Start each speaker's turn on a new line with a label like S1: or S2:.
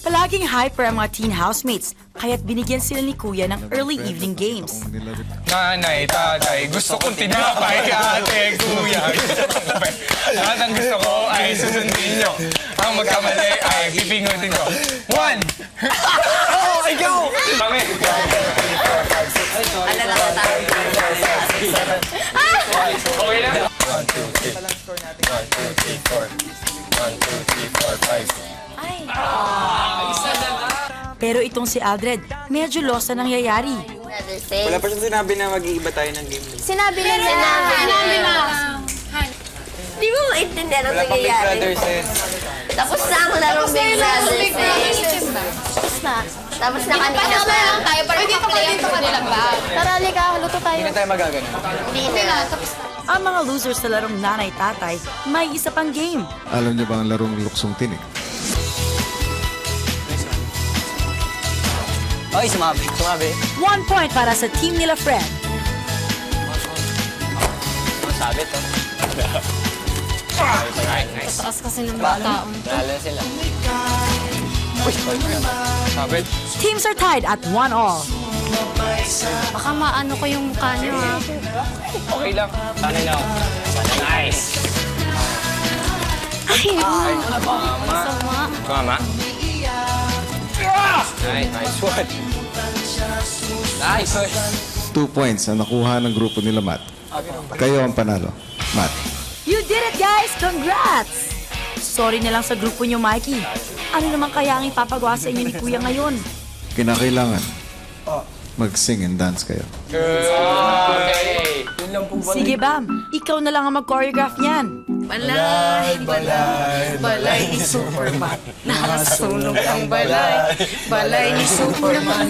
S1: Palaging hyper ang mga teen housemates, kaya't binigyan sila ni Kuya ng early evening games.
S2: Nanay, tatay, gusto kong tinapay, ate, kuya. Lahat ang gusto ko ay susundin nyo. Ang magkamali ay pipingutin ko. 1! Oh, ikaw! Kami!
S3: Ano lang na tayo?
S2: Okay lang? 1, 2, 3. 1, 2, 3, 4. 1, 2, 3, 4, 5.
S1: Pero itong si Aldred, medyo lost na nangyayari.
S4: Wala pa siyang sinabi na mag-iiba tayo ng game.
S3: Sinabi lang niya. Sinabi lang. Di mo maintindihan ang
S4: Wala pang Big
S3: nangyayari.
S4: Brothers eh.
S3: Tapos na ang larong Big Brothers. Tapos na. Tapos na kanina pa.
S5: tayo para dito ka nila ba?
S3: Tara, halika. Luto tayo.
S4: Hindi na tayo magagano.
S3: Hindi na.
S1: Ang mga losers sa larong nanay-tatay, may isa pang game.
S6: Alam niyo ba ang larong luksong tinik?
S4: Ay, sumabi.
S1: 1 point para sa team nila Fred.
S4: Sabi to.
S2: Nice.
S5: Taas kasi ng bata.
S4: Lalo sila.
S2: Sabit.
S1: Teams are tied at 1-all.
S5: Baka maano ko yung mukha niyo, ha?
S2: Okay lang. Sana na. Nice.
S5: Ay,
S2: Mama.
S5: sama.
S2: Mama. Nice one. Nice.
S6: 2 points ang nakuha ng grupo nila Matt. Kayo ang panalo. Matt.
S1: You did it, guys! Congrats! Sorry na lang sa grupo nyo, Mikey. Ano naman kaya ang ipapagawa sa inyo ni Kuya ngayon?
S6: Kinakailangan mag-sing and dance kayo.
S2: Okay.
S1: Sige, Bam. Ikaw na lang ang mag-choreograph niyan.
S5: Balay, balay, balay ni Superman. Nakasunog ang balay, balay ni Superman.